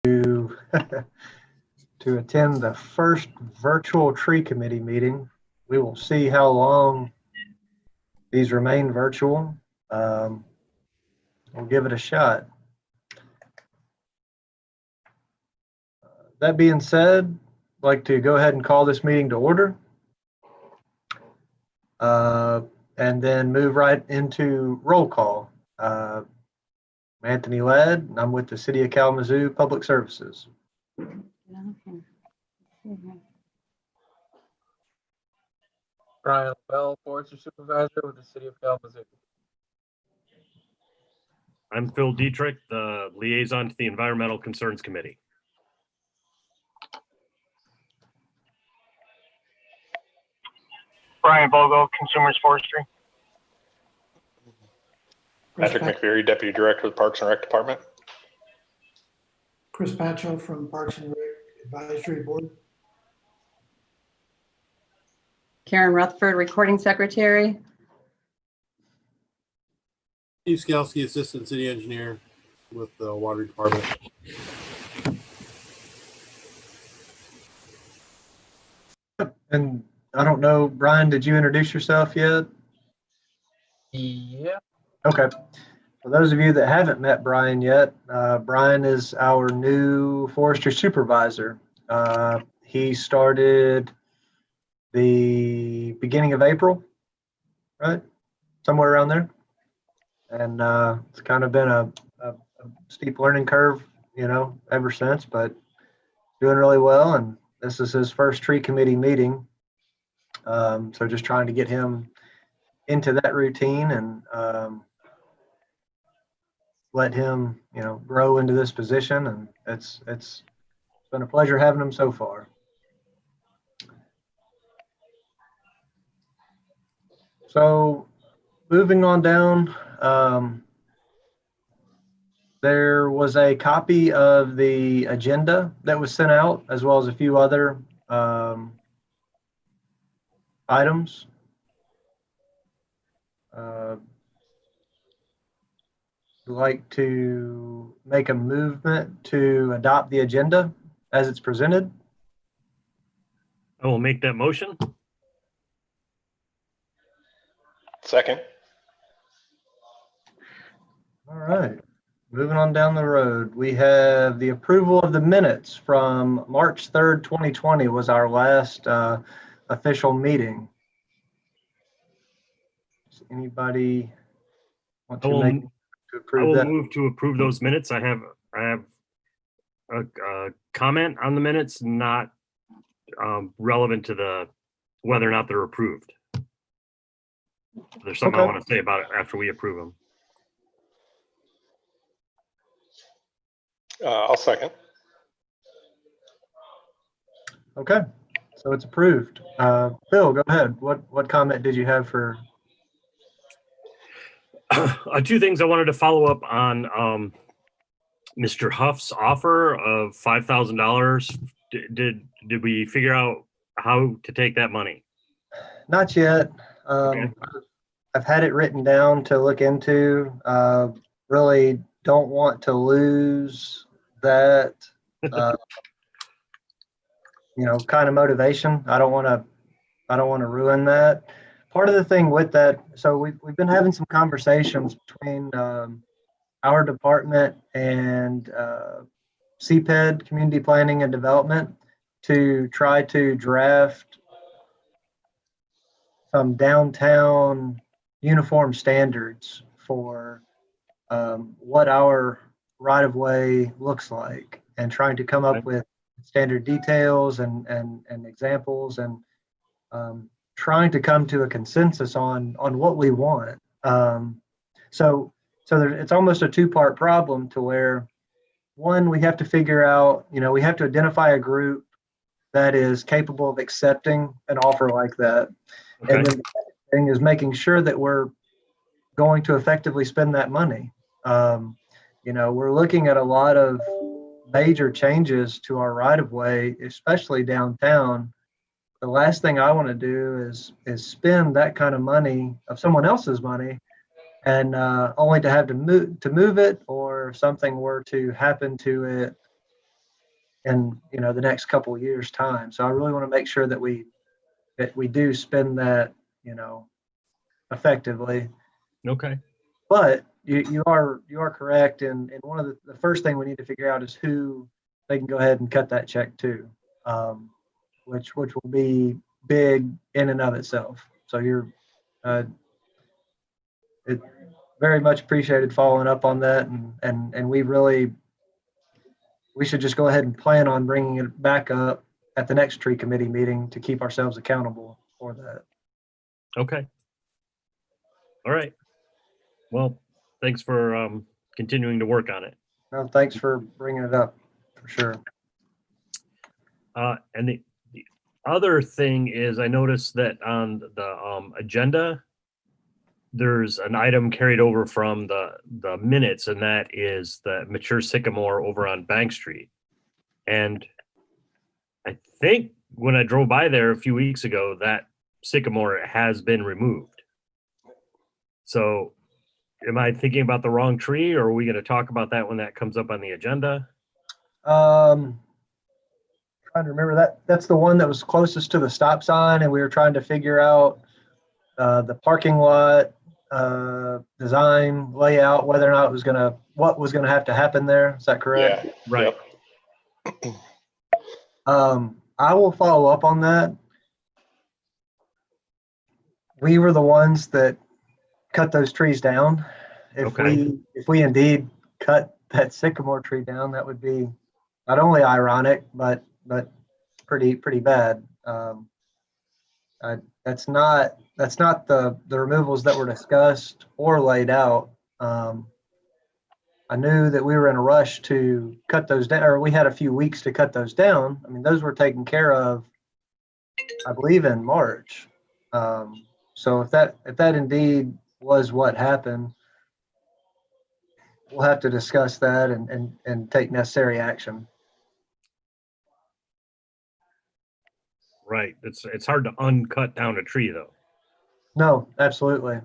to to attend the first virtual tree committee meeting. We will see how long these remain virtual. We'll give it a shot. That being said, I'd like to go ahead and call this meeting to order. And then move right into roll call. I'm Anthony Ladd, and I'm with the City of Kalamazoo Public Services. Brian Bell, Forester Supervisor with the City of Kalamazoo. I'm Phil Dietrich, the liaison to the Environmental Concerns Committee. Brian Bogo, Consumers Forestry. Patrick McVeary, Deputy Director of the Parks and Rec Department. Chris Pacho from Parks and Rec Advisory Board. Karen Rutherford, Recording Secretary. Steve Skalski, Assistant City Engineer with the Water Department. And I don't know, Brian, did you introduce yourself yet? Yeah. Okay. For those of you that haven't met Brian yet, Brian is our new forestry supervisor. He started the beginning of April, right? Somewhere around there. And it's kind of been a steep learning curve, ever since, but doing really well. And this is his first tree committee meeting. So just trying to get him into that routine and let him, grow into this position. And it's been a pleasure having him so far. So moving on down, there was a copy of the agenda that was sent out, as well as a few other items. Like to make a movement to adopt the agenda as it's presented. I will make that motion. Second. All right, moving on down the road, we have the approval of the minutes from March 3rd, 2020 was our last official meeting. Does anybody want to make to I approve will that? move to approve those minutes. I have a comment on the minutes, not relevant to whether or not they're approved. There's something I want to say about it after we approve them. I'll second. Okay, so it's approved. Bill, go ahead. What comment did you have for? Two things I wanted to follow up on. Mr. Huff's offer of $5,000. Did we figure out how to take that money? Not yet. Okay. I've had it written down to look into. Really don't want to lose that, kind of motivation. I don't want to ruin that. Part of the thing with that, so we've been having some conversations between our department and CPED, Community Planning and Development, to try to draft some downtown uniform standards for what our right-of-way looks like, and trying to come up with standard details and examples, and trying to come to a consensus on what we want. So it's almost a two-part problem, to where, one, we have to figure out, we have to identify a group that is capable of accepting an offer like that. Okay. And then the second thing is making sure that we're going to effectively spend that money. We're looking at a lot of major changes to our right-of-way, especially downtown. The last thing I want to do is spend that kind of money, of someone else's money, and only to have to move it, or if something were to happen to it in, the next couple of years' time. So I really want to make sure that we do spend that, effectively. Okay. But you are correct, and one of the first thing we need to figure out is who they can go ahead and cut that check to, which will be big in and of itself. So you're it very much appreciated following up on that, and we should just go ahead and plan on bringing it back up at the next tree committee meeting to keep ourselves accountable for that. Okay. All right. Well, thanks for continuing to work on it. Well, thanks for bringing it up, for sure. And the other thing is, I noticed that on the agenda, there's an item carried over from the minutes, and that is the mature sycamore over on Bank Street. And I think when I drove by there a few weeks ago, that sycamore has been removed. So am I thinking about the wrong tree, or are we going to talk about that when that comes up on the agenda? Trying to remember that's the one that was closest to the stop sign, and we were trying to figure out the parking lot design layout, whether or not what was gonna have to happen there. Is that correct? Yeah. Right. Yep. I will follow up on that. We were the ones that cut those trees down. Okay. If we indeed cut that sycamore tree down, that would be not only ironic, but pretty bad. That's not the removals that were discussed or laid out. I knew that we were in a rush to cut those down, or we had a few weeks to cut those down. I mean, those were taken care of, I believe, in March. So if that indeed was what happened, we'll have to discuss that and take necessary action. Right. It's hard to uncut down a tree, though. No, absolutely.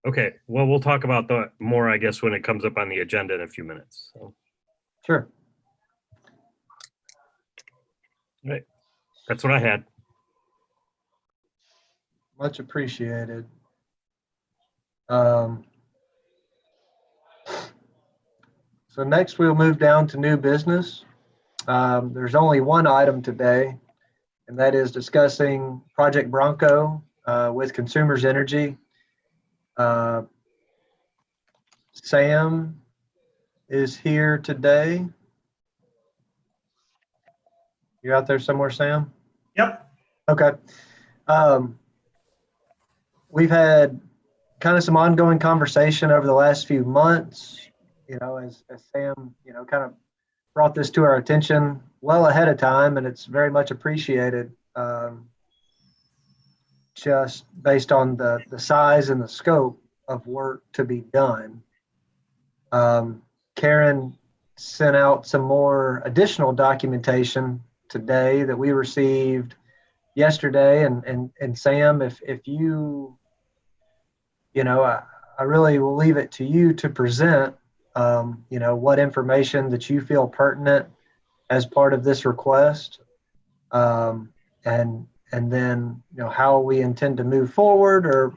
Okay. Well, we'll talk about that more, I guess, when it comes up on the agenda in a few minutes. So, Sure. right. That's what I had. Much appreciated. So next we'll move down to new business. There's only one item today, and that is discussing Project Bronco with Consumers Energy. Sam is here today. You out there somewhere, Sam? Yep. Okay. We've had kind of some ongoing conversation over the last few months, as Sam, kind of brought this to our attention well ahead of time, and it's very much appreciated, just based on the size and the scope of work to be done. Karen sent out some more additional documentation today that we received yesterday, and Sam, if you, I really will leave it to you to present, what information that you feel pertinent as part of this request, and then how we intend to move forward, or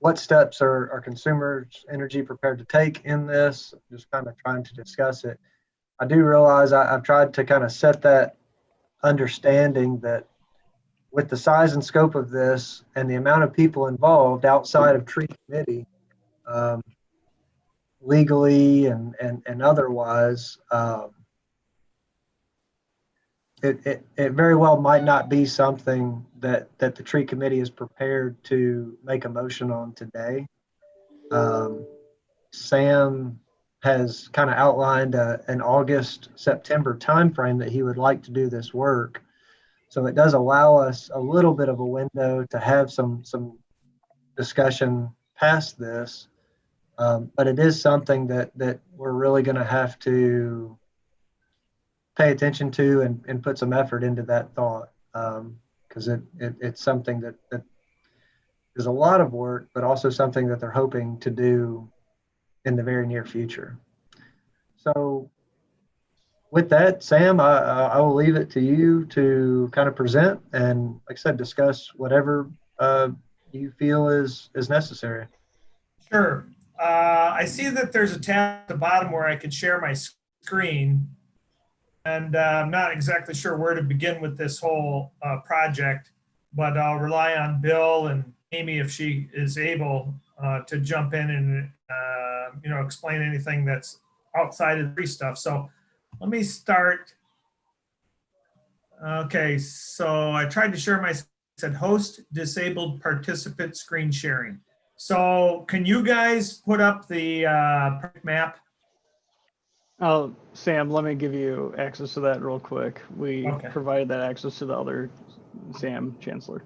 what steps are Consumers Energy prepared to take in this. Just kind of trying to discuss it. I do realize I've tried to kind of set that understanding that with the size and scope of this and the amount of people involved outside of tree committee, legally and otherwise, it very well might not be something that the tree committee is prepared to make a motion on today. Sam has kind of outlined an August-September timeframe that he would like to do this work. So it does allow us a little bit of a window to have some discussion past this. But it is something that we're really going to have to pay attention to and put some effort into that thought, because it's something that is a lot of work, but also something that they're hoping to do in the very near future. So with that, Sam, I will leave it to you to kind of present and, like I said, discuss whatever you feel is necessary. Sure. I see that there's a tab at the bottom where I could share my screen. And I'm not exactly sure where to begin with this whole project, but I'll rely on Bill and Amy if she is able to jump in and explain anything that's outside of the free stuff. So let me start. Okay, so I tried to share my, said host disabled participant screen sharing. So can you guys put up the map? Oh, Sam, let me give you access to that real quick. We Okay. provided that access to the other Sam Chancellor.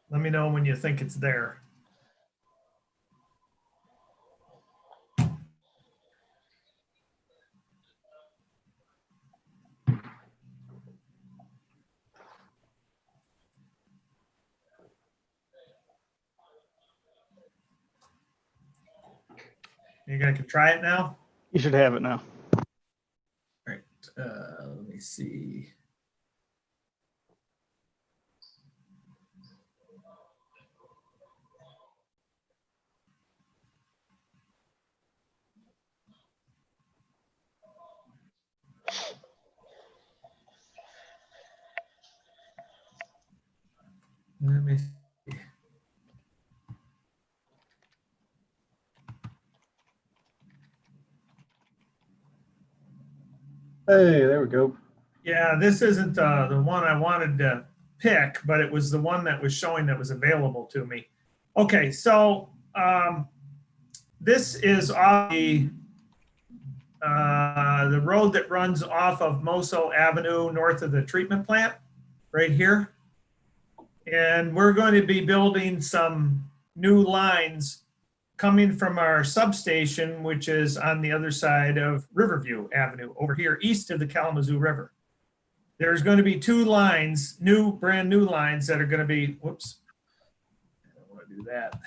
Let me know when you think it's there. You guys can try it now? You should have it now. All right, let me see. Let me see. Hey, there we go. Yeah, this isn't the one I wanted to pick, but it was the one that was showing that was available to me. Okay, so this is off the road that runs off of Moso Avenue north of the treatment plant, right here. And we're going to be building some new lines coming from our substation, which is on the other side of Riverview Avenue, over here east of the Kalamazoo River. There's going to be two lines, brand new lines that are going to be, whoops, I don't want to do that.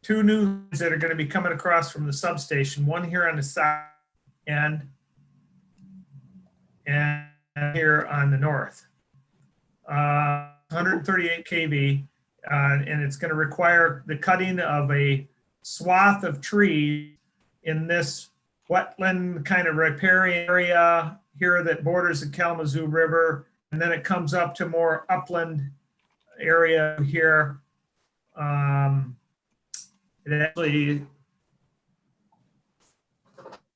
Two new lines that are going to be coming across from the substation, one here on the side and here on the north. 138 kV, and it's going to require the cutting of a swath of trees in this wetland kind of riparian area here that borders the Kalamazoo River, and then it comes up to more upland area here. It actually,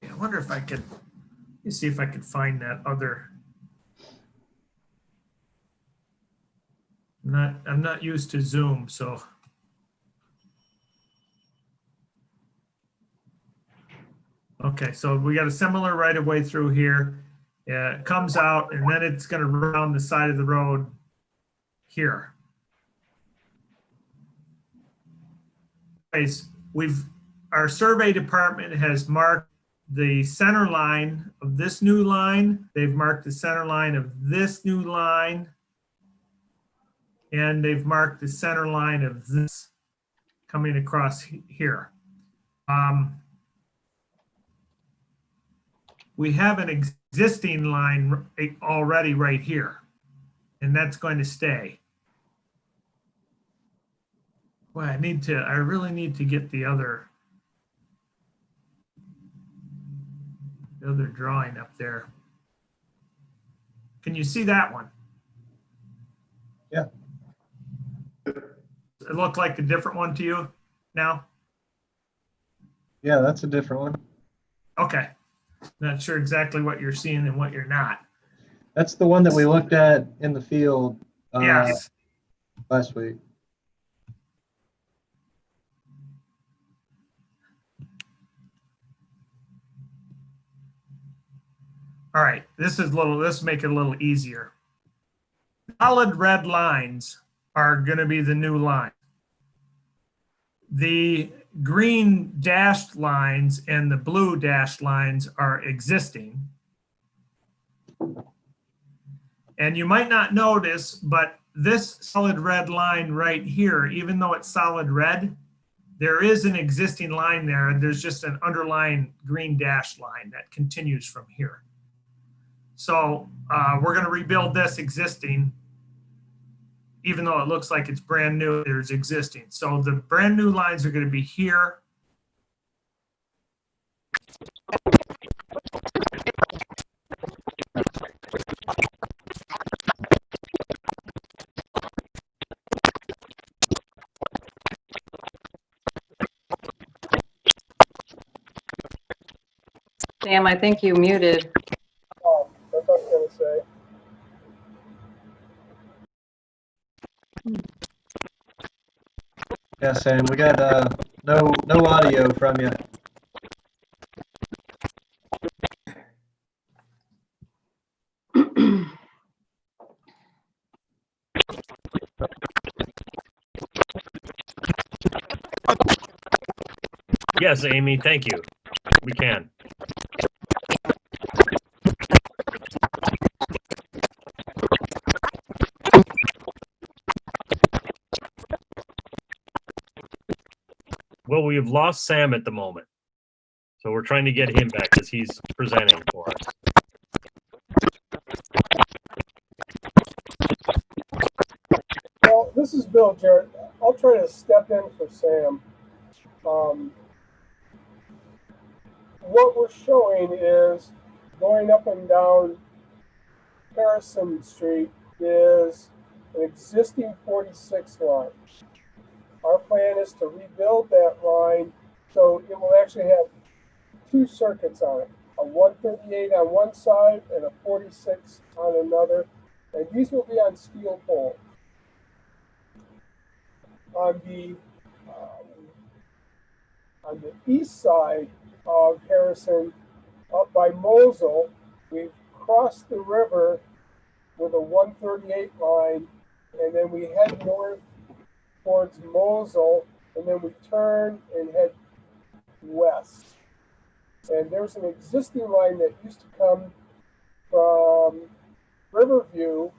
I wonder if I could, let me see if I could find that other. I'm not used to Zoom, so. Okay, so we got a similar right of way through here. Yeah, it comes out and then it's going to round the side of the road here. Anyways, our survey department has marked the center line of this new line. They've marked the center line of this new line. And they've marked the center line of this coming across here. We have an existing line already right here, and that's going to stay. Boy, I really need to get the other drawing up there. Can you see that one? Yeah. It looked like a different one to you now? Yeah, that's a different one. Okay. Not sure exactly what you're seeing and what you're not. That's the one that we looked at in the field Yes. last week. All right, this make it a little easier. Solid red lines are going to be the new line. The green dashed lines and the blue dashed lines are existing. And you might not notice, but this solid red line right here, even though it's solid red, there is an existing line there, and there's just an underlying green dashed line that continues from here. So we're going to rebuild this existing, even though it looks like it's brand new, there's existing. So the brand new lines are going to be here. Sam, I think you muted. Oh, that's what I was gonna say. Yeah, Sam, we got no audio from you. Yes, Amy, thank you. We can. Well, we've lost Sam at the moment. So we're trying to get him back because he's presenting for us. Well, this is Bill Jarrett. I'll try to step in for Sam. What we're showing is going up and down Harrison Street is an existing 46 line. Our plan is to rebuild that line so it will actually have two circuits on it, a 138 on one side and a 46 on another, and these will be on steel poles. On the east side of Harrison, up by Mosel, we've crossed the river with a 138 line, and then we head north towards Mosel, and then we turn and head west. And there's an existing line that used to come from Riverview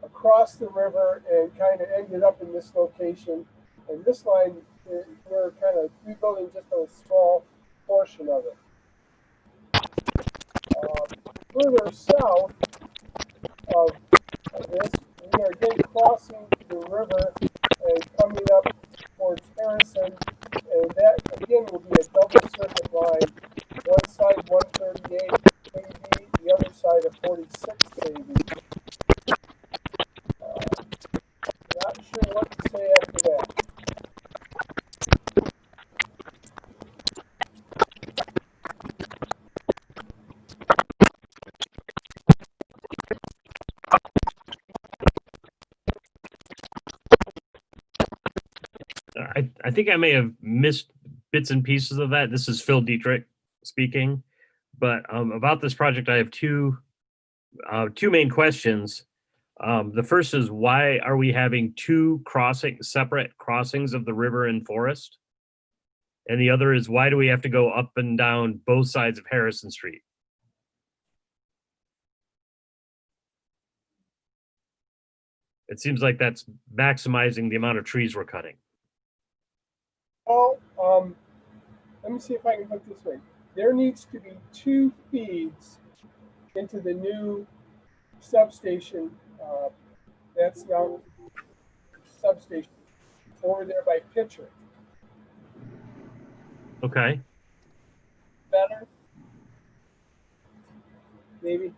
across the river and kind of ended up in this location. And this line, we're kind of rebuilding just a small portion of it. Further south of this, we are again crossing the river and coming up towards Harrison, and that again will be a double circuit line. One side 138 kV, the other side a 46 kV. Not sure what to say after that. I think I may have missed bits and pieces of that. This is Phil Dietrich speaking. But about this project, I have two main questions. The first is, why are we having two separate crossings of the river and forest? And the other is, why do we have to go up and down both sides of Harrison Street? It seems like that's maximizing the amount of trees we're cutting. Well, let me see if I can put it this way. There needs to be two feeds into the new substation. That's now substation over there by Pitcher. Okay. Better? Maybe.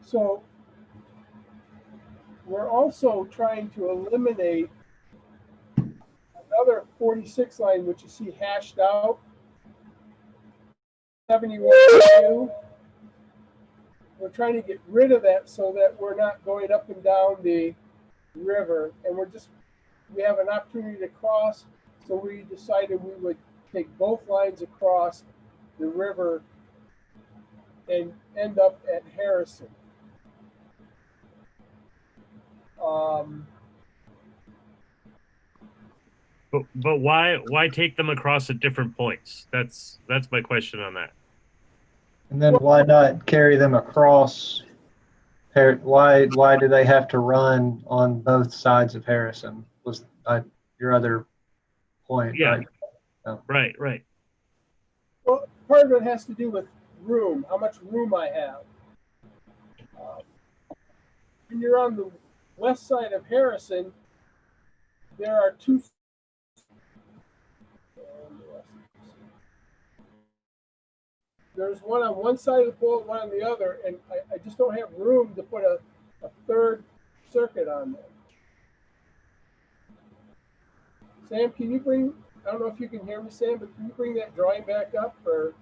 So we're also trying to eliminate another 46 line, which you see hashed out. 71. We're trying to get rid of that so that we're not going up and down the river, and we have an opportunity to cross, so we decided we would take both lines across the river and end up at Harrison. But why take them across at different points? That's my question on that. And then why not carry them across? Why do they have to run on both sides of Harrison? Was your other point, Yeah. right? Right. Well, part of it has to do with room, how much room I have. When you're on the west side of Harrison, there are two. There's one on one side of the pole, one on the other, and I just don't have room to put a third circuit on there. Sam, can you bring, I don't know if you can hear me, Sam, but can you bring that drawing back up? Or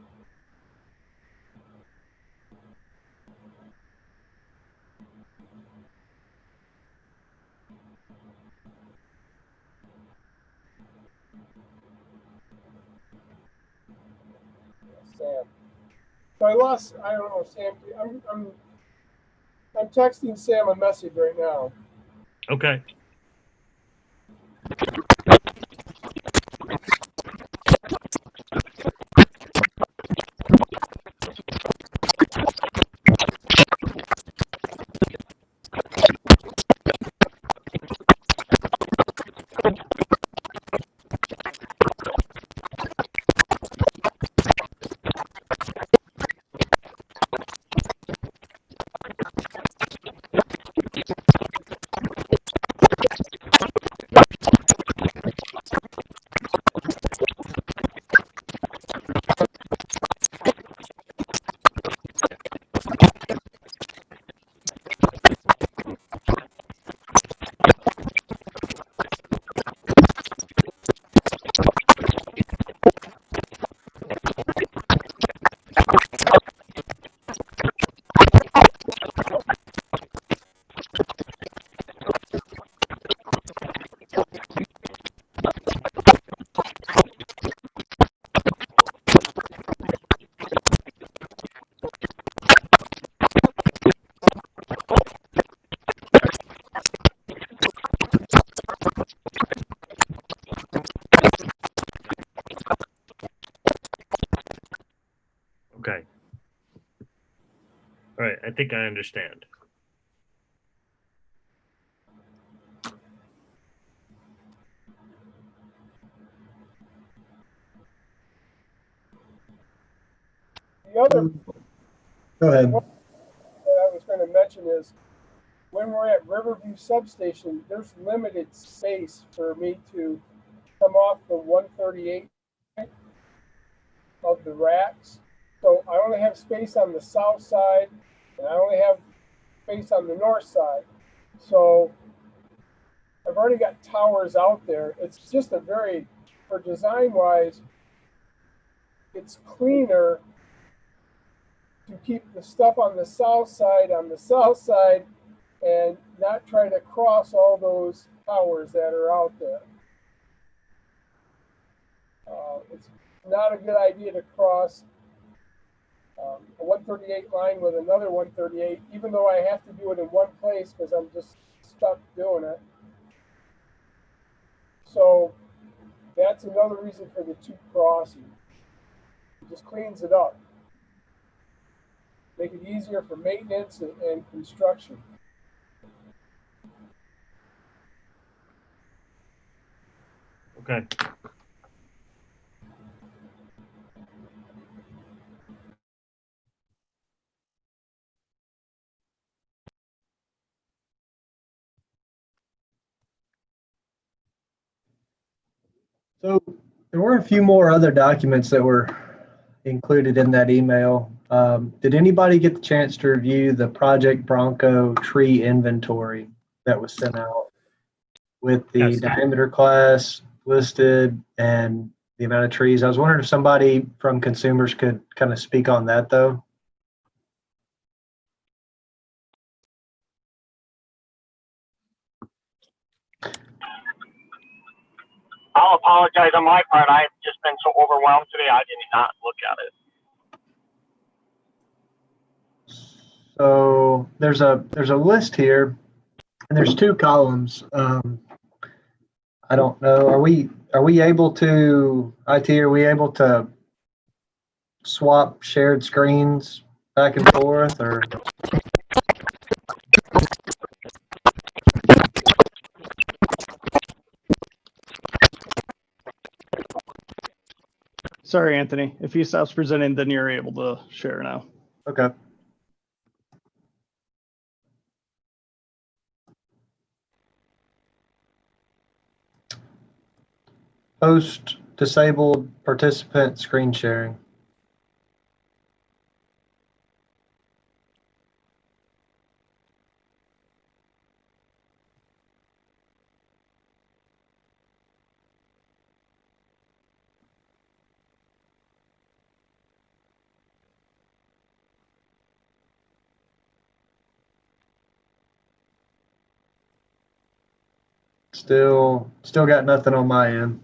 Sam. So I don't know, Sam, I'm texting Sam a message right now. Okay. Okay. All right. I think I understand. The other Go ahead. that I was going to mention is when we're at Riverview Substation, there's limited space for me to come off the 138 of the racks. So I only have space on the south side, and I only have space on the north side. So I've already got towers out there. It's just for design wise, it's cleaner to keep the stuff on the south side and not try to cross all those towers that are out there. It's not a good idea to cross a 138 line with another 138, even though I have to do it in one place because I'm just stuck doing it. So that's another reason for the two crossing. It just cleans it up. Make it easier for maintenance and construction. Okay. So there were a few more other documents that were included in that email. Did anybody get the chance to review the Project Bronco tree inventory that was sent out with the Yes. diameter class listed and the amount of trees? I was wondering if somebody from consumers could kind of speak on that, though. I'll apologize on my part. I've just been so overwhelmed today. I did not look at it. So there's a list here, and there's two columns. I don't know. Are we able to, IT, are we able to swap shared screens back and forth, or? Sorry, Anthony. If he stops presenting, then you're able to share now. Okay. Host disabled participant screen sharing. Still got nothing on my end.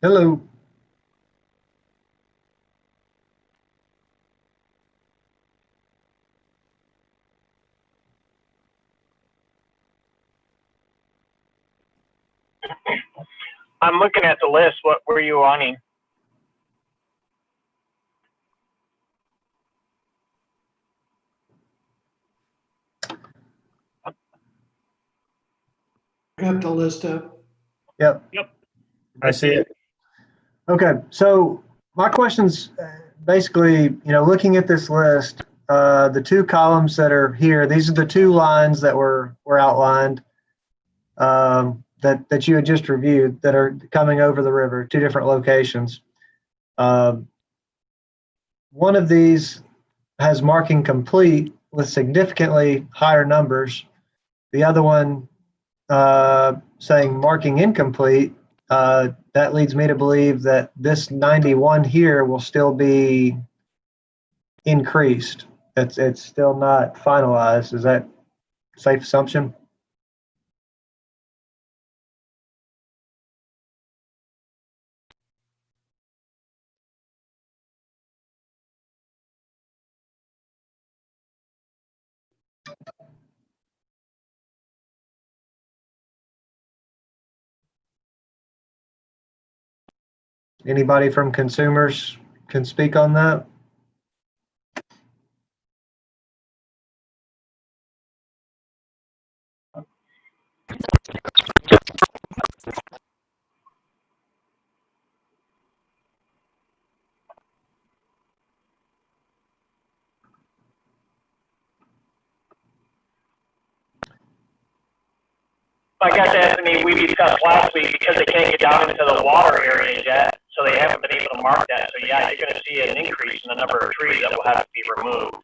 Hello. I'm looking at the list. What were you wanting? I got the list up. Yep. Yep. I see it. Okay, so my question's basically, looking at this list, the two columns that are here, these are the two lines that were outlined that you had just reviewed that are coming over the river, two different locations. One of these has marking complete with significantly higher numbers. The other one saying marking incomplete. That leads me to believe that this 91 here will still be increased. It's still not finalized. Is that a safe assumption? Anybody from consumers can speak on that? I guess, Anthony, we discussed last week because they can't get down into the water areas yet, so they haven't been able to mark that. So yeah, you're going to see an increase in the number of trees that will have to be removed.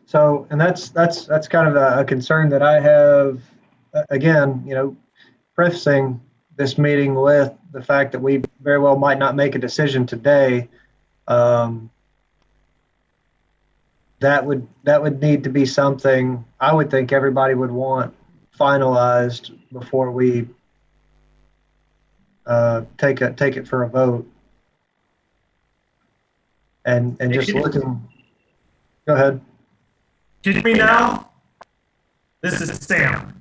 So, and that's kind of a concern that I have. Again, prefacing this meeting with the fact that we very well might not make a decision today. That would need to be something I would think everybody would want finalized before we take it for a vote. And just looking. Go ahead. Can you hear me now? This is Sam.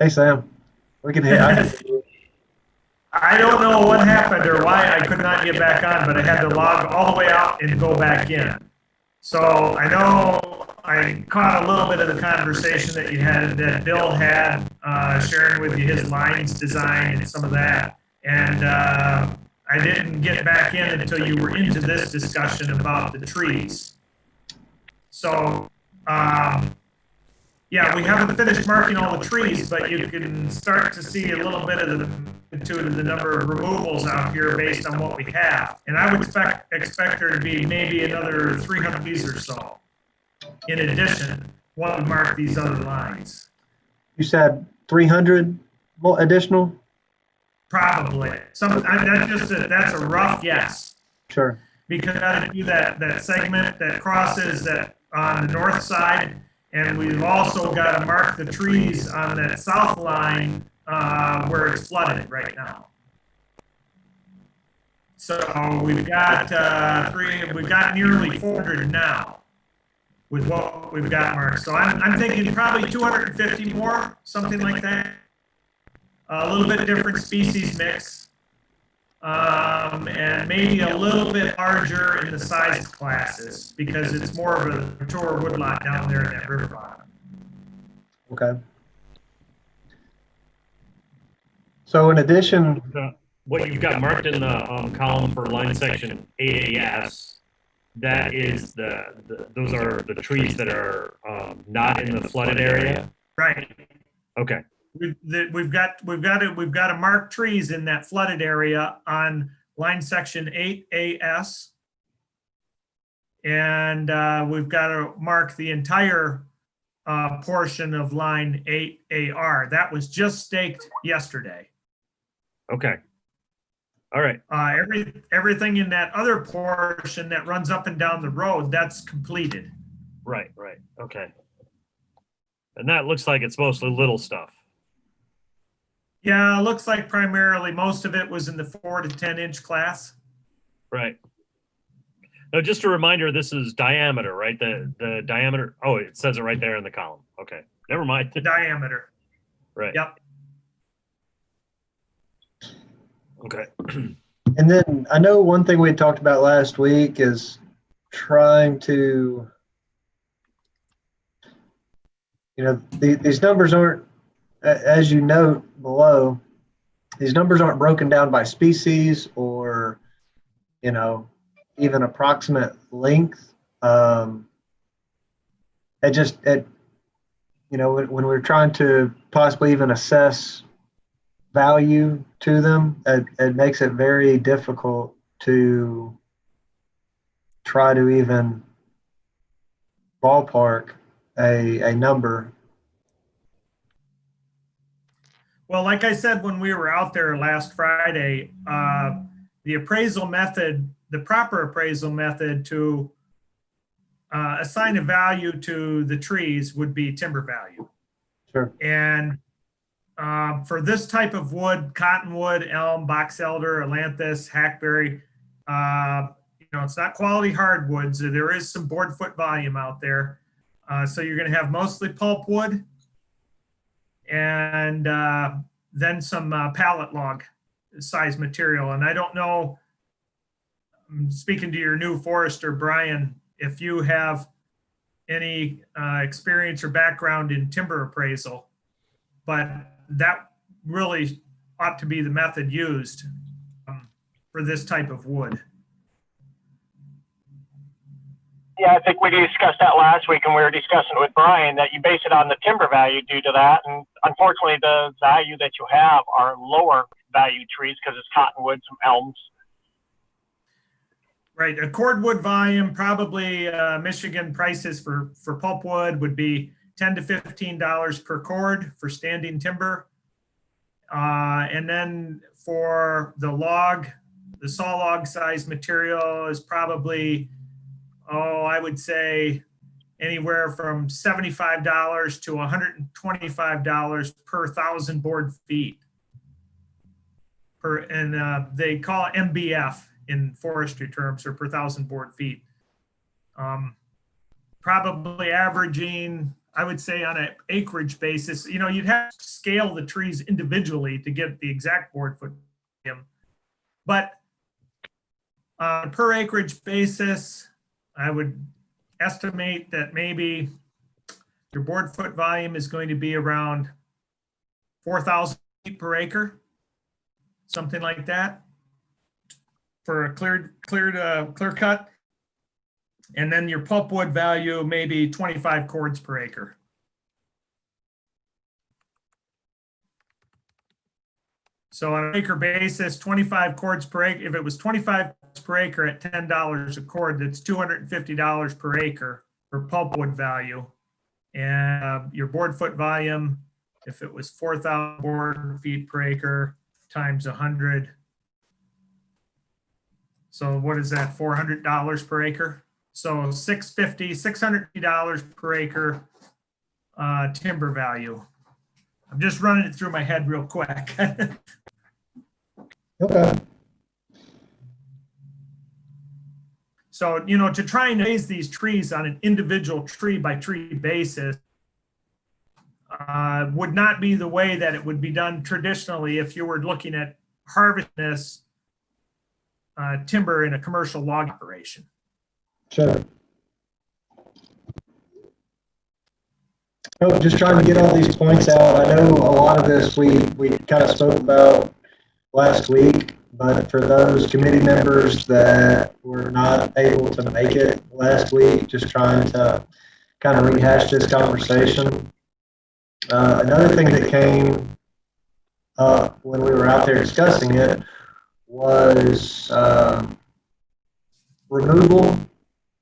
Hey, Sam. We can hear. I don't know what happened or why I could not get back on, but I had to log all the way out and go back in. So I know I caught a little bit of the conversation that Bill had, sharing with you his lines design and some of that. And I didn't get back in until you were into this discussion about the trees. So, yeah, we haven't finished marking all the trees, but you can start to see a little bit of the magnitude of the number of removals out here based on what we have. And I would expect there to be maybe another 300 of these or so. In addition, one would mark these other lines. You said 300 additional? Probably. That's a rough guess. Sure. because I got to do that segment that crosses that on the north side. And we've also got to mark the trees on that south line where it's flooded right now. So we've got nearly 400 now with what we've got marked. So I'm thinking probably 250 more, something like that. A little bit different species mix, and maybe a little bit larger in the size classes because it's more of a mature woodlot down there in that river bottom. Okay. So in addition, What you've got marked in the column for line section AAS, that is those are the trees that are not in the flooded area. Right. Okay. We've got to mark trees in that flooded area on line section 8AS, and we've got to mark the entire portion of line 8AR. That was just staked yesterday. Okay. All right. Everything in that other portion that runs up and down the road, that's completed. Right. Right. Okay. And that looks like it's mostly little stuff. Yeah, it looks like primarily most of it was in the 4 to 10 inch class. Right. Now, just a reminder, this is diameter, right? The diameter. Oh, it says it right there in the column. Okay. Never mind. The diameter. Right. Yep. Okay. and then I know one thing we had talked about last week is trying to, these numbers aren't, as you note below, these numbers aren't broken down by species or, even approximate length. When we're trying to possibly even assess value to them, it makes it very difficult to try to even ballpark a number. Well, like I said, when we were out there last Friday, the appraisal method, the proper appraisal method to assign a value to the trees would be timber value. Sure. And for this type of wood, cottonwood, elm, box elder, ailanthus, hackberry, it's not quality hardwoods. There is some board foot volume out there. So you're going to have mostly pulpwood and then some pallet log size material. And I don't know, I'm speaking to your new forester, Brian, if you have any experience or background in timber appraisal, but that really ought to be the method used for this type of wood. Yeah, I think we discussed that last week, and we were discussing it with Brian, that you base it on the timber value due to that. And unfortunately, the value that you have are lower value trees because it's cottonwood, some elms. Right. A cordwood volume, probably Michigan prices for pulpwood would be $10 to $15 per cord for standing timber. And then for the log, the saw log size material is probably, I would say anywhere from $75 to $125 per 1,000 board feet. And they call it MBF in forestry terms, or per 1,000 board feet. Probably averaging, I would say on an acreage basis, you'd have to scale the trees individually to get the exact board foot volume. But on a per acreage basis, I would estimate that maybe your board foot volume is going to be around 4,000 feet per acre, something like that, for a clear cut. And then your pulpwood value maybe 25 cords per acre. So on an acre basis, 25 cords per acre. If it was 25 cords per acre at $10 a cord, that's $250 per acre for pulpwood value. And your board foot volume, if it was 4,000 board feet per acre times 100, So what is that, $400 per acre? So $650 per acre timber value. I'm just running it through my head real quick. Okay. So, you know, to try and raise these trees on an individual tree by tree basis would not be the way that it would be done traditionally if you were looking at harvesting this timber in a commercial log operation. Sure. Oh, just trying to get all these points out. I know a lot of this we kind of spoke about last week, but for those committee members that were not able to make it last week, just trying to kind of rehash this conversation. Another thing that came up when we were out there discussing it was removal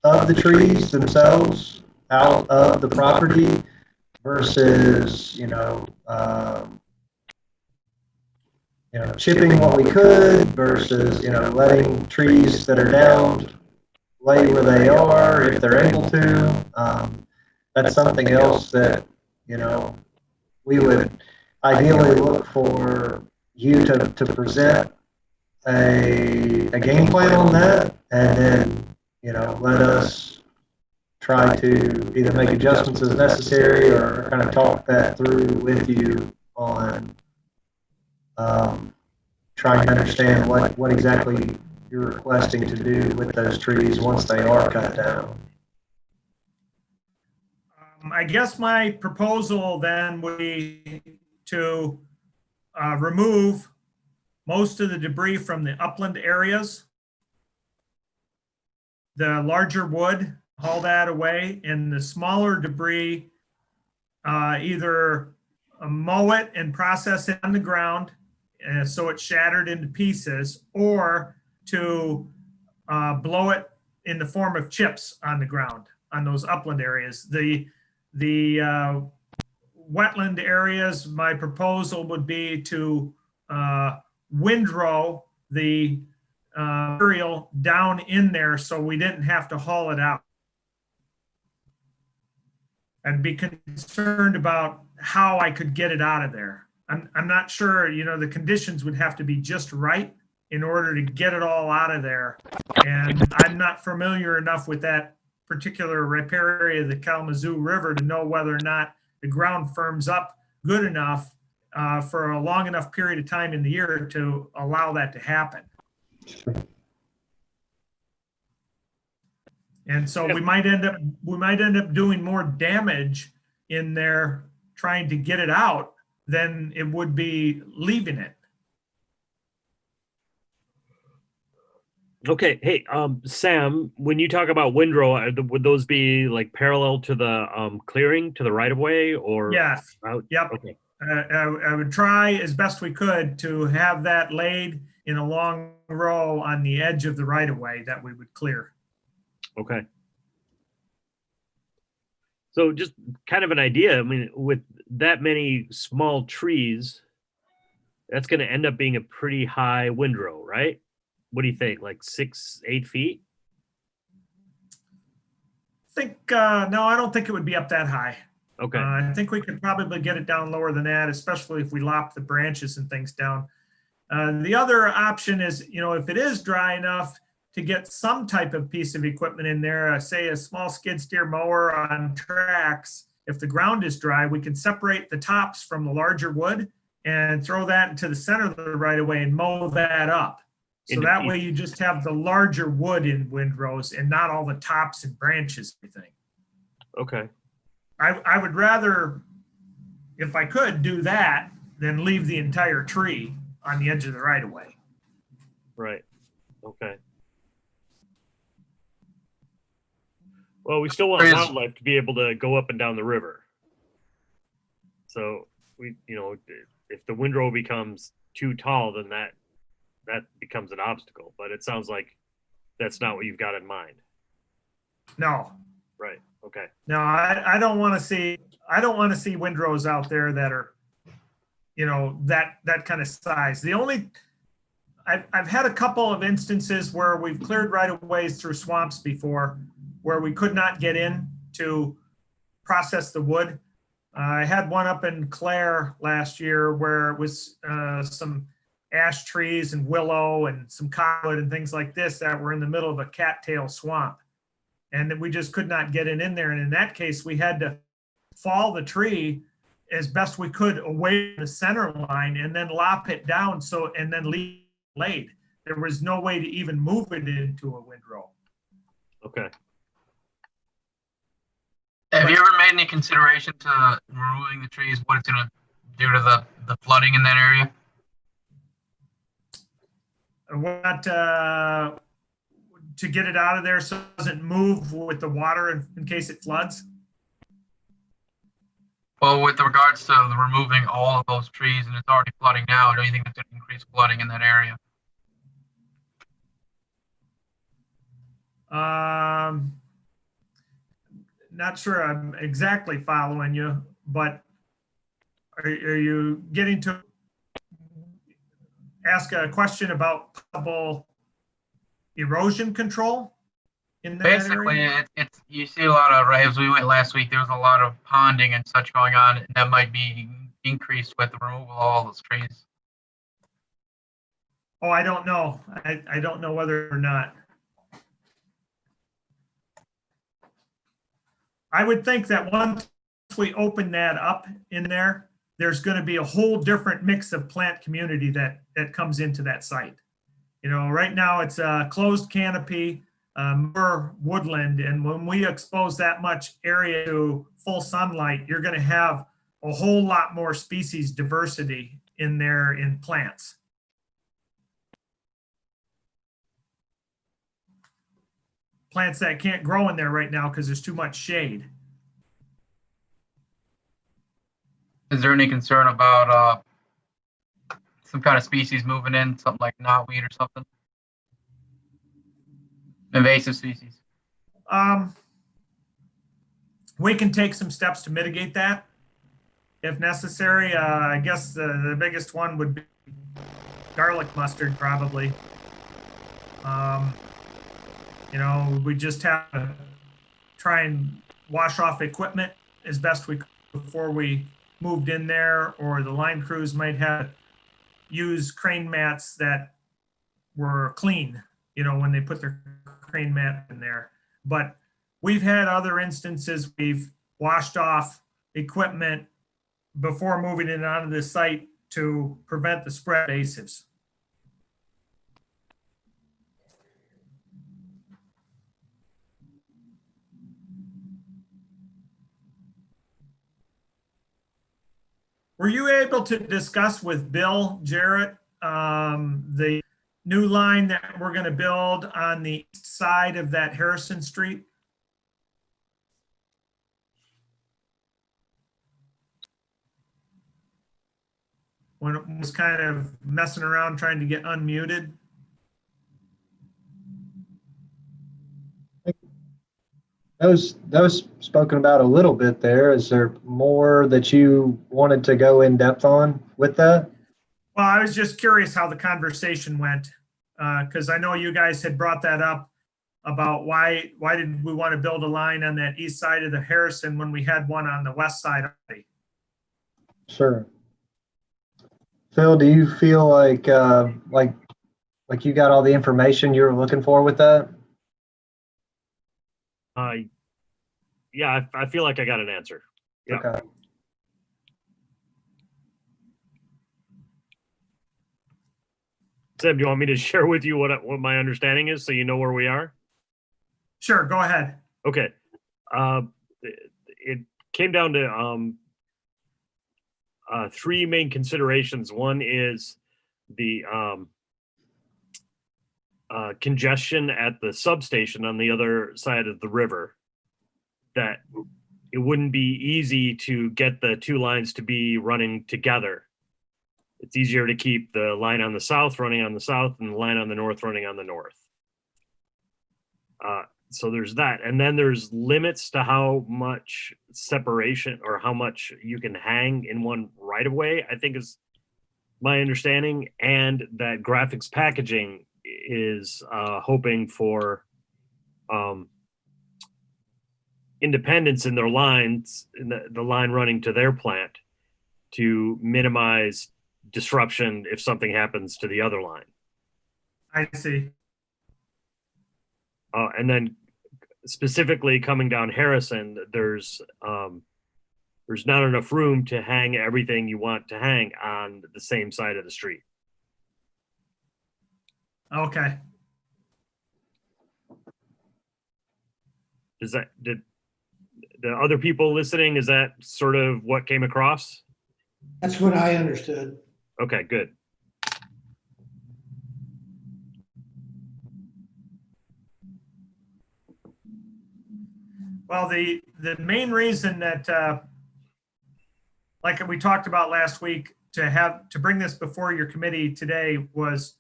of the trees themselves out of the property versus, chipping what we could versus, letting trees that are down lay where they are if they're able to. That's something else that, we would ideally look for you to present a game plan on that, and then, let us try to either make adjustments as necessary or kind of talk that through with you on trying to understand what exactly you're requesting to do with those trees once they are cut down. I guess my proposal then would be to remove most of the debris from the upland areas. The larger wood, haul that away, and the smaller debris, either mow it and process it on the ground so it's shattered into pieces, or to blow it in the form of chips on the ground on those upland areas. The wetland areas, my proposal would be to windrow the material down in there so we didn't have to haul it out. I'd be concerned about how I could get it out of there. I'm not sure, the conditions would have to be just right in order to get it all out of there. And I'm not familiar enough with that particular repair area of the Kalamazoo River to know whether or not the ground firms up good enough for a long enough period of time in the year to allow that to happen. And so we might end up doing more damage in there trying to get it out than it would be leaving it. Okay. Hey, Sam, when you talk about windrow, would those be like parallel to the clearing, to the right of way, or? Yes. Out? Yep. Okay. I would try as best we could to have that laid in a long row on the edge of the right of way that we would clear. Okay. So just kind of an idea. I mean, with that many small trees, that's going to end up being a pretty high windrow, right? What do you think? Like 6-8 feet? No, I don't think it would be up that high. Okay. I think we could probably get it down lower than that, especially if we lop the branches and things down. The other option is, if it is dry enough to get some type of piece of equipment in there, say a small skid steer mower on tracks. If the ground is dry, we can separate the tops from the larger wood and throw that into the center of the right of way and mow that up. So that way you just have the larger wood in windrows and not all the tops and branches, I think. Okay. I would rather, if I could, do that than leave the entire tree on the edge of the right of way. Right. Okay. Well, we still want wildlife to be able to go up and down the river. So we, if the windrow becomes too tall, then that becomes an obstacle. But it sounds like that's not what you've got in mind. No. Right. Okay. No, I don't want to see windrows out there that are, that kind of size. The only I've had a couple of instances where we've cleared right of ways through swamps before, where we could not get in to process the wood. I had one up in Clare last year where it was some ash trees and willow and some cottonwood and things like this that were in the middle of a cattail swamp. And we just could not get it in there. And in that case, we had to fall the tree as best we could away from the center line and then lop it down and then leave it laid. There was no way to even move it into a windrow. Okay. Have you ever made any consideration to removing the trees, what it's going to do to the flooding in that area? What to get it out of there so it doesn't move with the water in case it floods? Well, with regards to removing all of those trees and it's already flooding now, do you think it's going to increase flooding in that area? Not sure I'm exactly following you, but are you getting to ask a question about possible erosion control in that Basically, area? it's you see a lot of, right, as we went last week, there was a lot of ponding and such going on, and that might be increased with the removal of all those trees. Oh, I don't know. I don't know whether or not. I would think that once we open that up in there, there's going to be a whole different mix of plant community that comes into that site. You know, right now it's a closed canopy, more woodland, and when we expose that much area to full sunlight, you're going to have a whole lot more species diversity in there in plants. Plants that can't grow in there right now because there's too much shade. Is there any concern about some kind of species moving in, something like knotweed or something? Invasive species. We can take some steps to mitigate that if necessary. I guess the biggest one would be garlic mustard, probably. You know, we just have to try and wash off equipment as best we could before we moved in there, or the line crews might have use crane mats that were clean, you know, when they put their crane mat in there. But we've had other instances we've washed off equipment before moving it onto the site to prevent the spread of invasives. Were you able to discuss with Bill Jarrett the new line that we're going to build on the east side of that Harrison Street? When it was kind of messing around trying to get unmuted? That was spoken about a little bit there. Is there more that you wanted to go in depth on with that? Well, I was just curious how the conversation went, because I know you guys had brought that up about why did we want to build a line on that east side of the Harrison when we had one on the west side already? Sure. Phil, do you feel like you got all the information you were looking for with that? Yeah, I feel like I got an answer. Yeah. Okay. Sam, do you want me to share with you what my understanding is so you know where we are? Sure, go ahead. Okay. It came down to three main considerations. One is the congestion at the substation on the other side of the river, that it wouldn't be easy to get the two lines to be running together. It's easier to keep the line on the south running on the south and the line on the north running on the north. So there's that. And then there's limits to how much separation or how much you can hang in one right of way, I think is my understanding, and that graphics packaging is hoping for independence in their lines, in the line running to their plant, to minimize disruption if something happens to the other line. I see. And then specifically coming down Harrison, there's not enough room to hang everything you want to hang on the same side of the street. Okay. Did the other people listening, is that sort of what came across? That's what I understood. Okay, good. Well, the main reason that, like we talked about last week, to bring this before your committee today was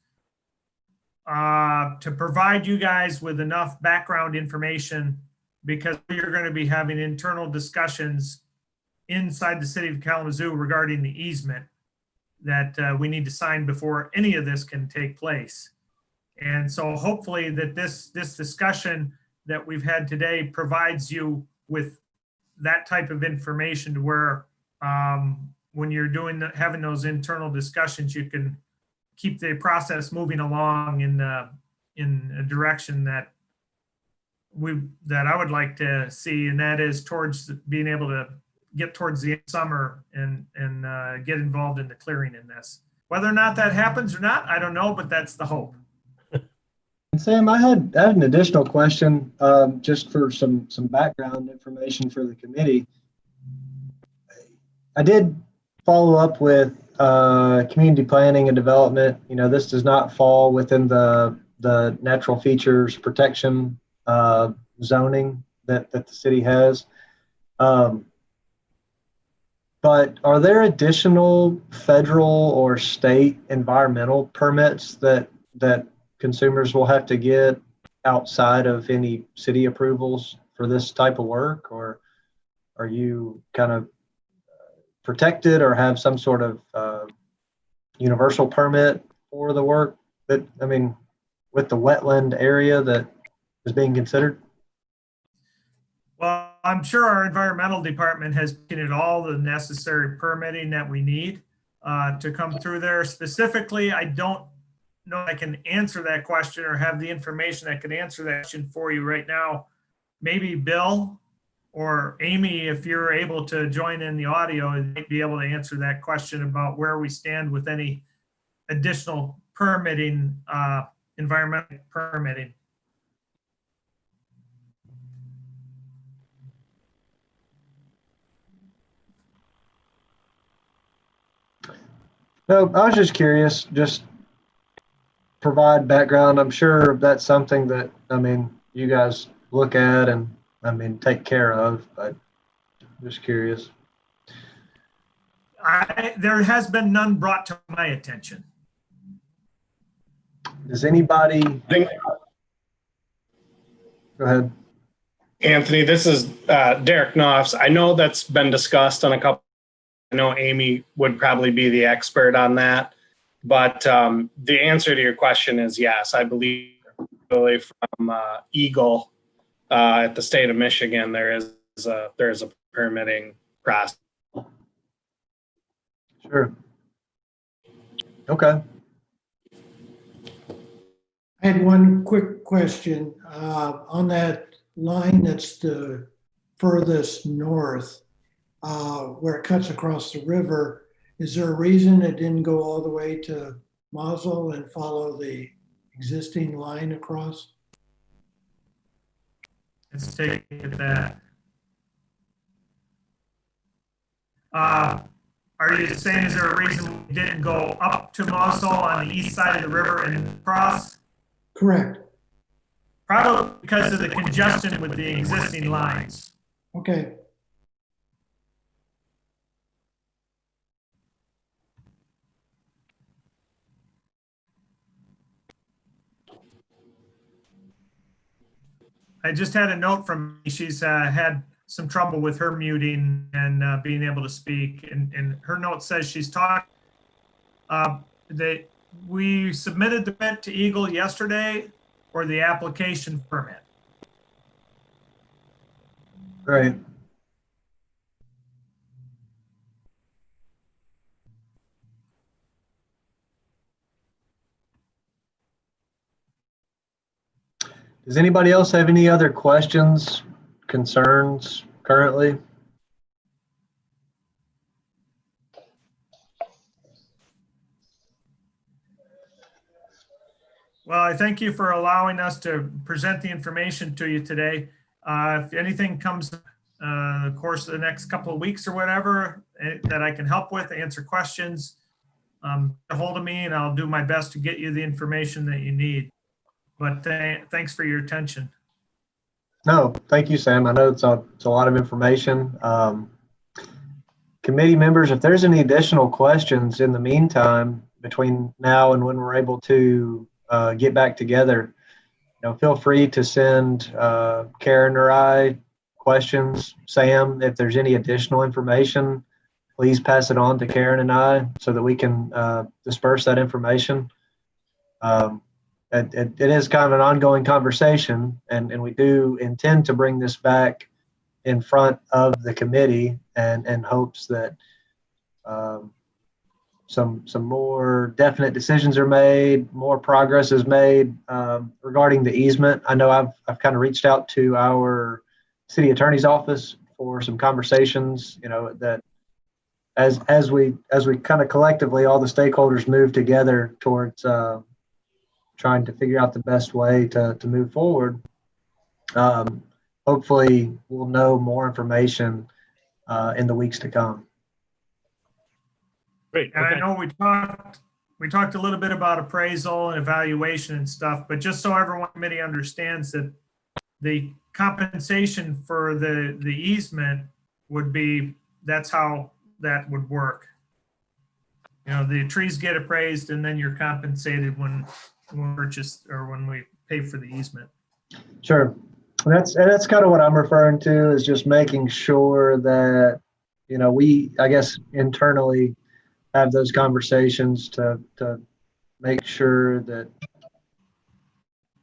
to provide you guys with enough background information, because you're going to be having internal discussions inside the city of Kalamazoo regarding the easement that we need to sign before any of this can take place. And so hopefully that this discussion that we've had today provides you with that type of information to where when you're having those internal discussions, you can keep the process moving along in a direction that I would like to see, and that is towards being able to get towards the summer and get involved in the clearing in this. Whether or not that happens or not, I don't know, but that's the hope. And Sam, I had an additional question, just for some background information for the committee. I did follow up with community planning and development. You know, this does not fall within the natural features protection zoning that the city has. But are there additional federal or state environmental permits that consumers will have to get outside of any city approvals for this type of work? Or are you kind of protected or have some sort of universal permit for the work that, I mean, with the wetland area that is being considered? Well, I'm sure our environmental department has given all the necessary permitting that we need to come through there. Specifically, I don't know I can answer that question or have the information that can answer that question for you right now. Maybe Bill or Amy, if you're able to join in the audio, and might be able to answer that question about where we stand with any additional permitting, environmental permitting. No, I was just curious, just provide background. I'm sure that's something that, I mean, you guys look at and, I mean, take care of, but just curious. There has been none brought to my attention. Does anybody? Go ahead. Anthony, this is Derek Knopfs. I know that's been discussed on a couple. I know Amy would probably be the expert on that, but the answer to your question is yes. I believe from Eagle at the state of Michigan, there is a permitting process. Sure. Okay. I had one quick question on that line that's the furthest north, where it cuts across the river. Is there a reason it didn't go all the way to Mausel and follow the existing line across? Let's take that. Are you saying, is there a reason we didn't go up to Mausel on the east side of the river and across? Correct. Probably because of the congestion with the existing lines. Okay. I just had a note from, she's had some trouble with her muting and being able to speak. And her note says she's talking We submitted the permit to Eagle yesterday for the application permit. Great. Does anybody else have any other questions, concerns currently? Well, I thank you for allowing us to present the information to you today. If anything comes the course of the next couple of weeks or whatever that I can help with, answer questions, get a hold of me and I'll do my best to get you the information that you need. But thanks for your attention. No, thank you, Sam. I know it's a lot of information. Committee members, if there's any additional questions in the meantime, between now and when we're able to get back together, feel free to send Karen or I questions. Sam, if there's any additional information, please pass it on to Karen and I so that we can disperse that information. It is kind of an ongoing conversation, and we do intend to bring this back in front of the committee and hopes that some more definite decisions are made, more progress is made regarding the easement. I know I've kind of reached out to our city attorney's office for some conversations, that as we kind of collectively, all the stakeholders move together towards trying to figure out the best way to move forward. Hopefully we'll know more information in the weeks to come. Great. And Okay. I know we talked a little bit about appraisal and evaluation and stuff, but just so everyone in the committee understands that the compensation for the easement would be, that's how that would work. The trees get appraised and then you're compensated when purchased or when we pay for the easement. Sure. That's kind of what I'm referring to, is just making sure that, we, I guess, internally have those conversations to make sure that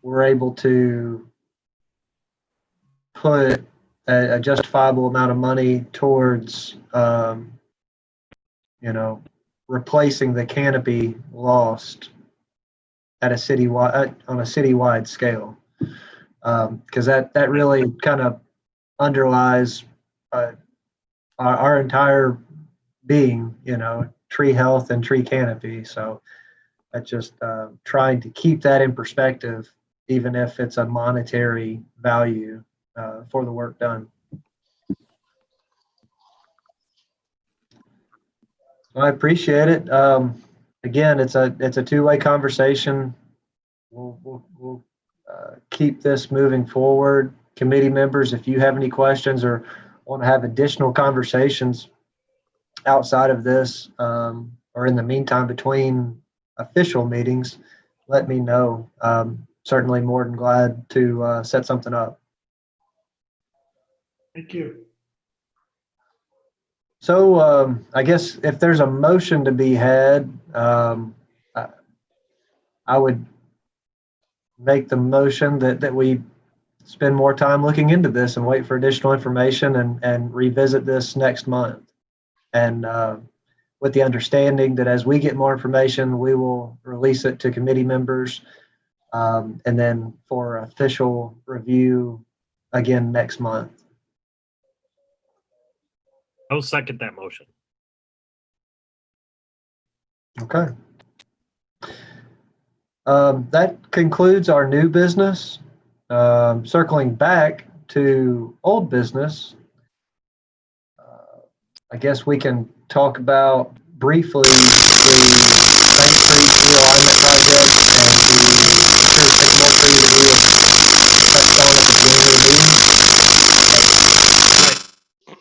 we're able to put a justifiable amount of money towards, replacing the canopy lost at on a citywide scale. Because that really kind of underlies our entire being, tree health and tree canopy. So that's just trying to keep that in perspective, even if it's a monetary value for the work done. I appreciate it. Again, it's a two-way conversation. We'll keep this moving forward. Committee members, if you have any questions or want to have additional conversations outside of this, or in the meantime between official meetings, let me know. Certainly more than glad to set something up. Thank you. So I guess if there's a motion to be had, I would make the motion that we spend more time looking into this and wait for additional information and revisit this next month. And with the understanding that as we get more information, we will release it to committee members, and then for official review again next month. I'll second that motion. Okay. That concludes our new business. Circling back to old business, I guess we can talk about briefly the Bank Street realignment project and the sycamore tree that we had touched on at the beginning of the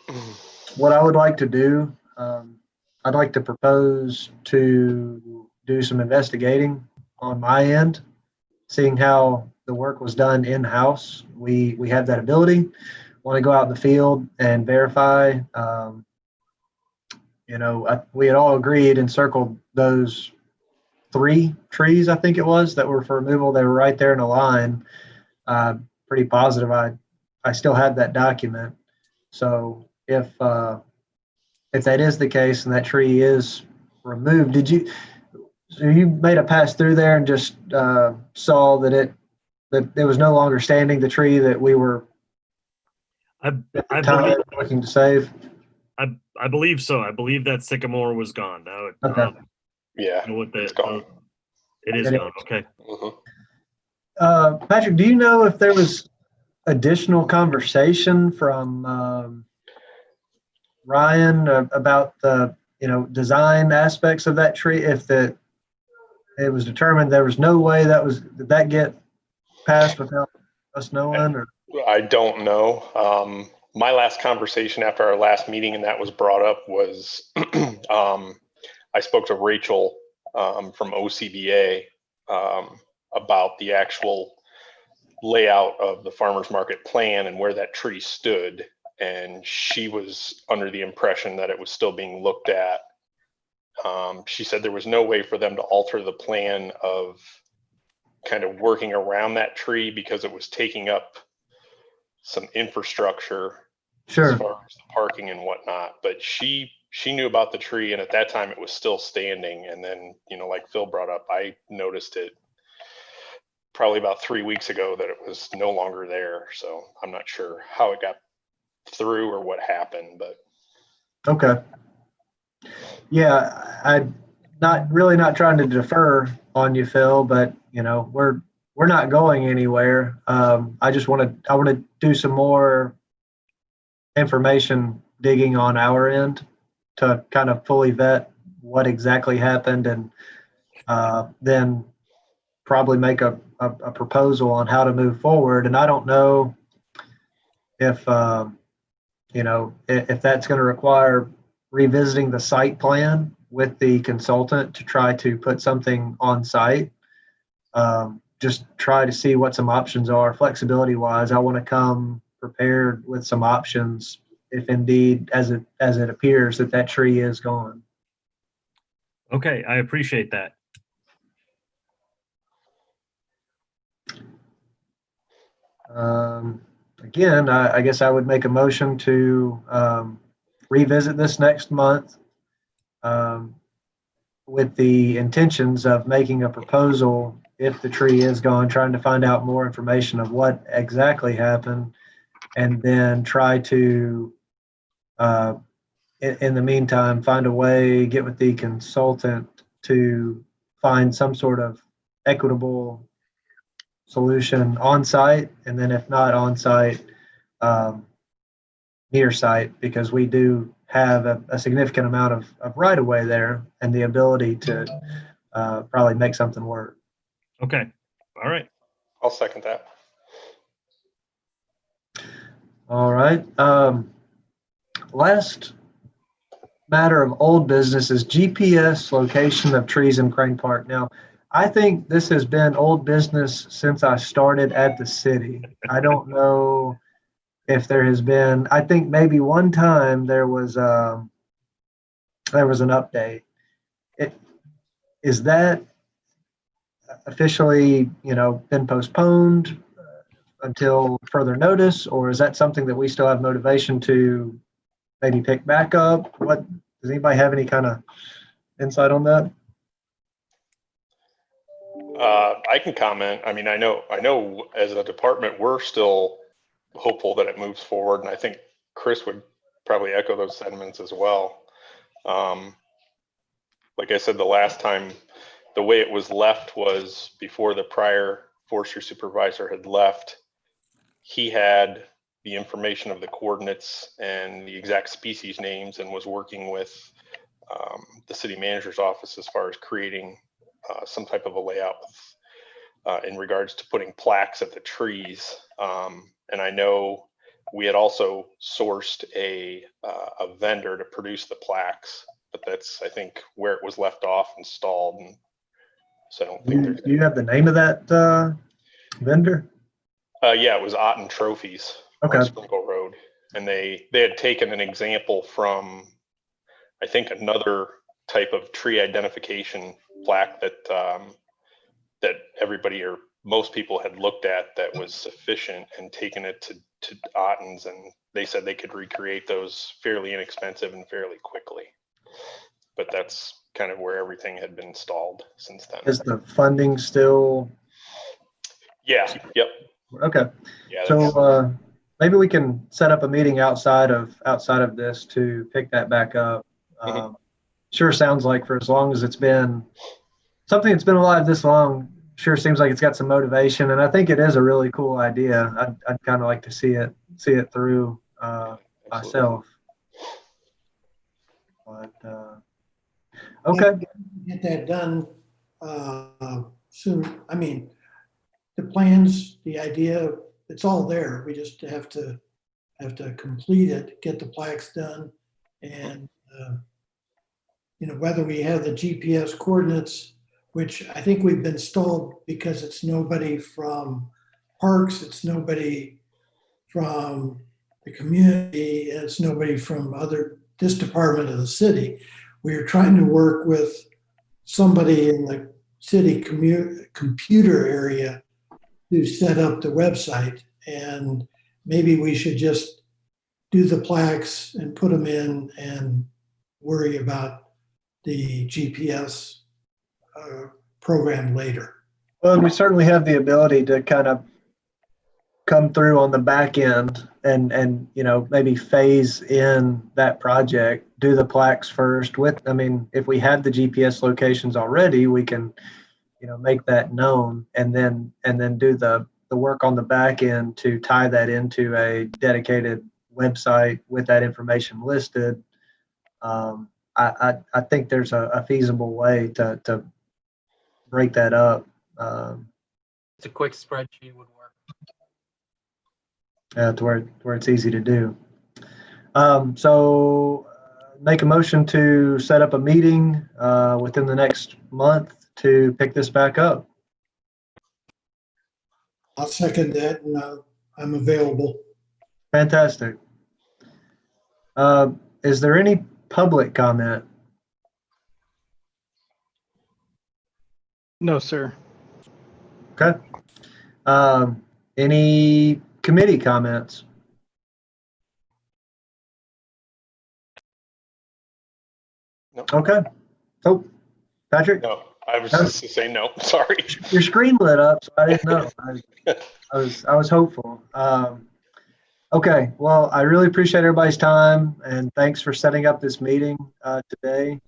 meeting. What I would like to do, I'd like to propose to do some investigating on my end, seeing how the work was done in-house. We have that ability. Want to go out in the field and verify. We had all agreed and circled those 3 trees, I think it was, that were for removal. They were right there in a line. Pretty positive. I still had that document. So if that is the case and that tree is removed, so you made a pass through there and just saw that it was no longer standing, the tree that we were I believe, looking to save? I believe so. I believe that sycamore was gone. Now, Okay. Yeah, know what it's gone. it is gone. Okay. Patrick, do you know if there was additional conversation from Ryan about the design aspects of that tree? If it was determined there was no way did that get passed without us knowing? Or I don't know. My last conversation after our last meeting, and that was brought up, was I spoke to Rachel from OCBA about the actual layout of the farmers market plan and where that tree stood. And she was under the impression that it was still being looked at. She said there was no way for them to alter the plan of kind of working around that tree because it was taking up some infrastructure Sure. as far as the parking and whatnot. But she knew about the tree, and at that time it was still standing. And then, like Phil brought up, I noticed it probably about 3 weeks ago that it was no longer there. So I'm not sure how it got through or what happened, but okay. Yeah, I'm not trying to defer on you, Phil, but we're not going anywhere. I want to do some more information digging on our end to kind of fully vet what exactly happened, and then probably make a proposal on how to move forward. And I don't know if if that's going to require revisiting the site plan with the consultant to try to put something on site. Just try to see what some options are flexibility wise. I want to come prepared with some options if indeed, as it appears, that tree is gone. Okay, I appreciate that. Again, I guess I would make a motion to revisit this next month with the intentions of making a proposal if the tree is gone, trying to find out more information of what exactly happened, and then try to, in the meantime, find a way, get with the consultant to find some sort of equitable solution on site, and then if not on site, near site, because we do have a significant amount of right of way there and the ability to probably make something work. Okay. All right. I'll second that. All right. Last matter of old business is GPS location of trees in Crane Park. Now, I think this has been old business since I started at the city. I don't know if there has been. I think maybe one time there was an update. Is that officially, been postponed until further notice, or is that something that we still have motivation to maybe pick back up? What does anybody have any kind of insight on that? I can comment. I mean, I know as a department, we're still hopeful that it moves forward. And I think Chris would probably echo those sentiments as well. Like I said, the last time, the way it was left was before the prior forestry supervisor had left, he had the information of the coordinates and the exact species names and was working with the city manager's office as far as creating some type of a layout in regards to putting plaques at the trees. And I know we had also sourced a vendor to produce the plaques, but that's, I think, where it was left off and stalled. And so I don't think Do you have the name of that vendor? Yeah, it was Otten Trophies Okay. on Sprinkle Road. And they had taken an example from, I think, another type of tree identification plaque that that everybody or most people had looked at that was sufficient, and taken it to Otten's, and they said they could recreate those fairly inexpensive and fairly quickly. But that's kind of where everything had been stalled since then. Is the funding still? Yeah. Yep. Okay. Yeah. So maybe we can set up a meeting outside of this to pick that back up. Sure sounds like for as long as it's been something that's been alive this long, sure seems like it's got some motivation, and I think it is a really cool idea. I'd kind of like to see it through myself. But okay. Get that done soon. I mean, the plans, the idea, it's all there. We just have to complete it, get the plaques done, and whether we have the GPS coordinates, which I think we've been stalled because it's nobody from parks, it's nobody from the community, and it's nobody from this department of the city. We are trying to work with somebody in the city computer area to set up the website, and maybe we should just do the plaques and put them in and worry about the GPS program later. Well, and we certainly have the ability to kind of come through on the back end and maybe phase in that project, do the plaques first if we had the GPS locations already, we can make that known, and then do the work on the back end to tie that into a dedicated website with that information listed. I think there's a feasible way to break that up. It's a quick spreadsheet would work. To where it's easy to do. So make a motion to set up a meeting within the next month to pick this back up. I'll second that, and I'm available. Fantastic. Is there any public comment? No, sir. Okay. Any committee comments? No. Okay. Oh, Patrick? No, I was just saying no. Sorry. Your screen lit up, so I didn't know. I was hopeful. Okay. Well, I really appreciate everybody's time, and thanks for setting up this meeting today.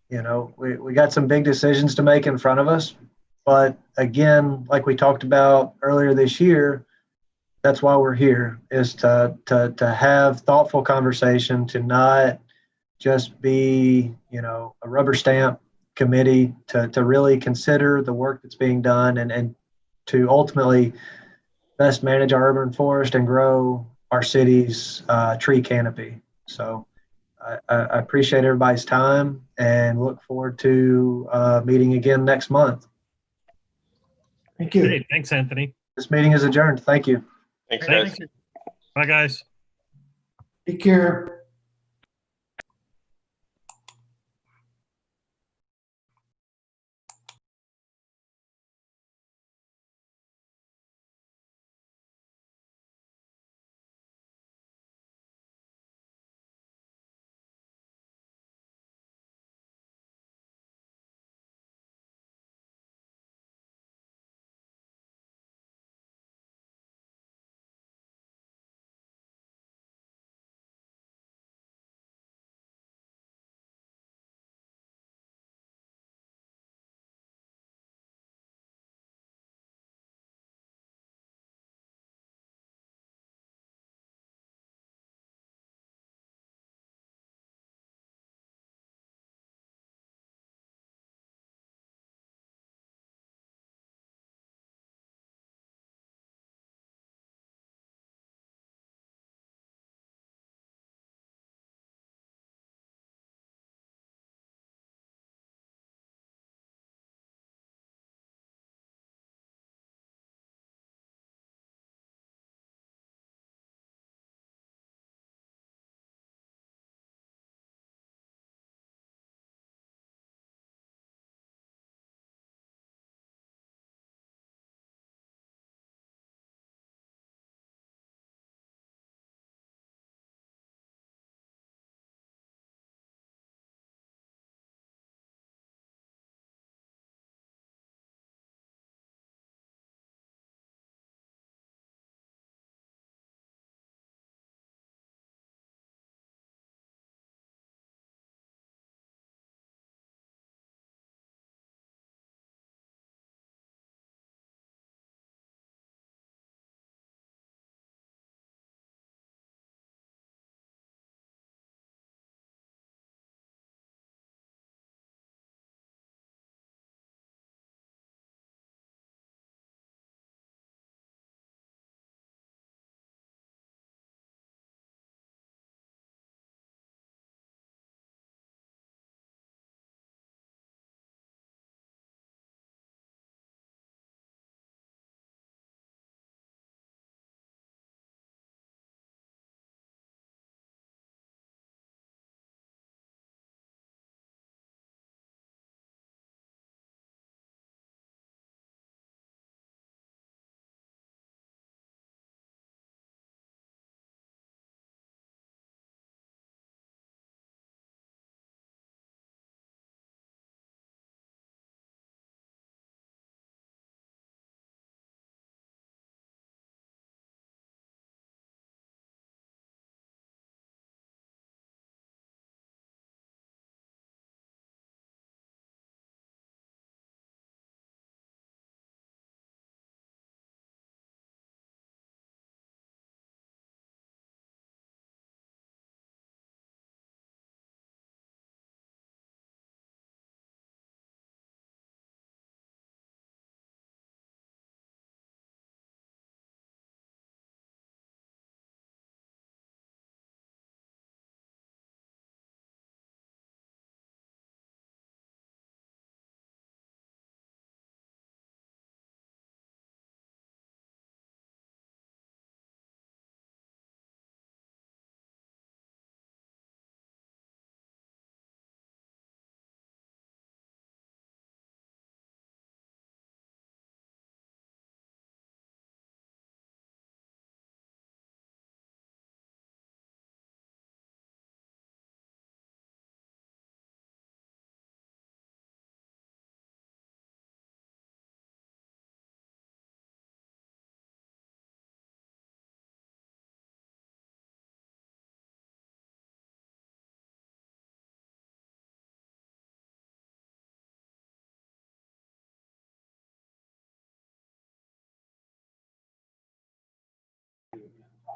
We got some big decisions to make in front of us, but again, like we talked about earlier this year, that's why we're here, is to have thoughtful conversation, to not just be a rubber stamp committee, to really consider the work that's being done, and to ultimately best manage our urban forest and grow our city's tree canopy. So I appreciate everybody's time and look forward to meeting again next month. Thank you. Hey, thanks, Anthony. This meeting is adjourned. Thank you. Thanks, guys. Bye, guys. Take care.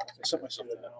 I set myself that.